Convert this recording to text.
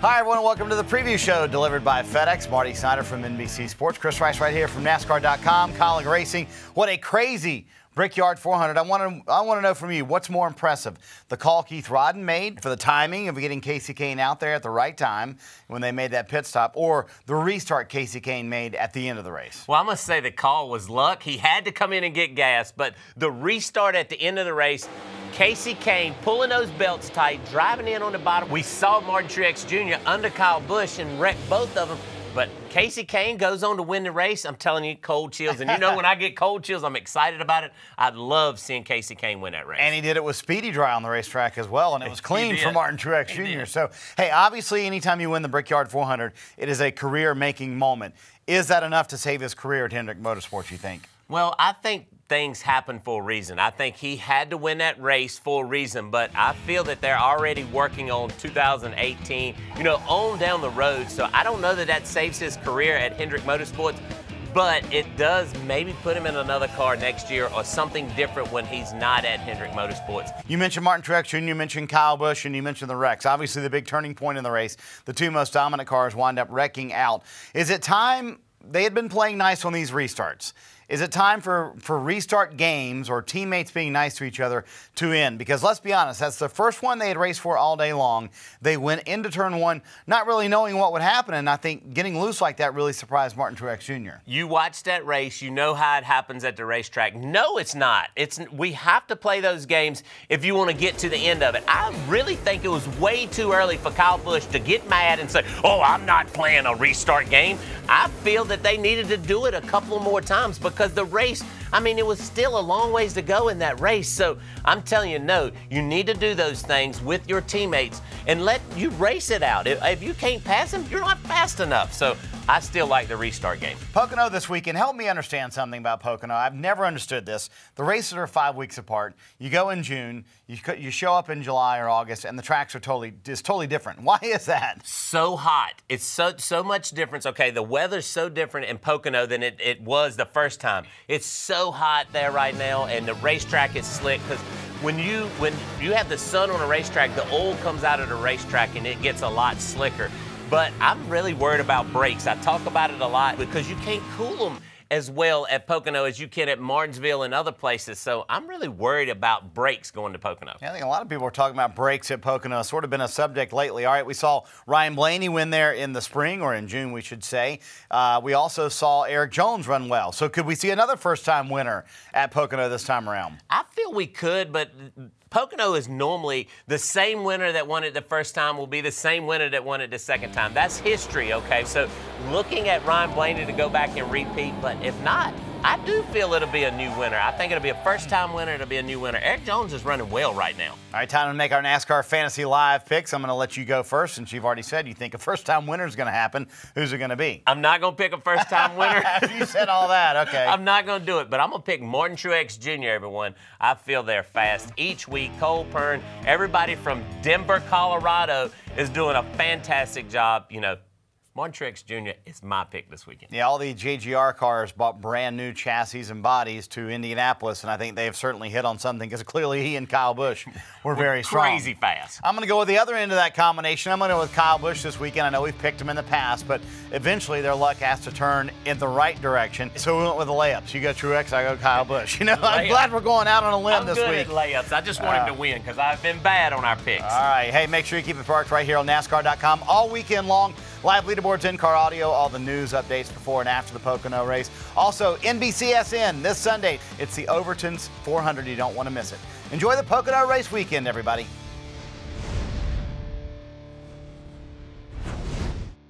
Hi, everyone. Welcome to the preview show delivered by FedEx. Marty, Snider from NBC Sports. Chris Rice right here from NASCAR.com. Colleague Racing. What a crazy Brickyard 400. I want to know from you, what's more impressive? The call Keith Rodden made for the timing of getting Casey Kane out there at the right time when they made that pit stop, or the restart Casey Kane made at the end of the race? Well, I must say the call was luck. He had to come in and get gas, but the restart at the end of the race, Casey Kane pulling those belts tight, driving in on the bottom. We saw Martin Truex Jr. under Kyle Busch and wreck both of them. But Casey Kane goes on to win the race. I'm telling you, cold chills. And you know, when I get cold chills, I'm excited about it. I'd love seeing Casey Kane win that race. And he did it with Speedy Dry on the racetrack as well, and it was clean for Martin Truex Jr. So, hey, obviously, anytime you win the Brickyard 400, it is a career-making moment. Is that enough to save his career at Hendrick Motorsports, you think? Well, I think things happen for a reason. I think he had to win that race for a reason, but I feel that they're already working on 2018, on down the road. So I don't know that that saves his career at Hendrick Motorsports, but it does maybe put him in another car next year or something different when he's not at Hendrick Motorsports. You mentioned Martin Truex Jr., you mentioned Kyle Busch, and you mentioned the wrecks. Obviously, the big turning point in the race, the two most dominant cars wind up wrecking out. Is it time? They had been playing nice on these restarts. Is it time for restart games or teammates being nice to each other to end? Because let's be honest, that's the first one they had raced for all day long. They went into turn one not really knowing what would happen, and I think getting loose like that really surprised Martin Truex Jr. You watch that race, you know how it happens at the racetrack. No, it's not. We have to play those games if you want to get to the end of it. I really think it was way too early for Kyle Busch to get mad and say, oh, I'm not playing a restart game. I feel that they needed to do it a couple more times because the race, it was still a long ways to go in that race. So I'm telling you, no, you need to do those things with your teammates and let you race it out. If you can't pass them, you're not fast enough. So I still like the restart game. Pocono this weekend. Help me understand something about Pocono. I've never understood this. The races are 5 weeks apart. You go in June, you show up in July or August, and the tracks are totally different. Why is that? So hot. It's so much difference. Okay, the weather's so different in Pocono than it was the first time. It's so hot there right now, and the racetrack is slick because when you have the sun on a racetrack, the oil comes out of the racetrack and it gets a lot slicker. But I'm really worried about brakes. I talk about it a lot because you can't cool them as well at Pocono as you can at Martinsville and other places. So I'm really worried about brakes going to Pocono. Yeah, I think a lot of people are talking about brakes at Pocono. It's sort of been a subject lately. All right, we saw Ryan Blaney win there in the spring, or in June, we should say. We also saw Eric Jones run well. So could we see another first-time winner at Pocono this time around? I feel we could, but Pocono is normally the same winner that won it the first time will be the same winner that won it the second time. That's history, okay? So looking at Ryan Blaney to go back and repeat, but if not, I do feel it'll be a new winner. I think it'll be a first-time winner. It'll be a new winner. Eric Jones is running well right now. All right, time to make our NASCAR Fantasy Live picks. I'm going to let you go first since you've already said you think a first-time winner is going to happen. Who's it going to be? I'm not going to pick a first-time winner. You said all that, okay. I'm not going to do it, but I'm going to pick Martin Truex Jr., everyone. I feel they're fast each week. Cole Pern, everybody from Denver, Colorado is doing a fantastic job, Martin Truex Jr. is my pick this weekend. Yeah, all the JGR cars bought brand new chassis and bodies to Indianapolis, and I think they've certainly hit on something because clearly he and Kyle Busch were very strong. Crazy fast. I'm going to go with the other end of that combination. I'm going to go with Kyle Busch this weekend. I know we've picked him in the past, but eventually their luck has to turn in the right direction. So we went with the layups. You go Truex, I go Kyle Busch. I'm glad we're going out on a limb this week. I'm good at layups. I just want him to win because I've been bad on our picks. All right. Hey, make sure you keep it parked right here on NASCAR.com all weekend long. Live leaderboards, in-car audio, all the news updates before and after the Pocono race. Also, NBCSN this Sunday. It's the Overton's 400. You don't want to miss it. Enjoy the Pocono race weekend, everybody.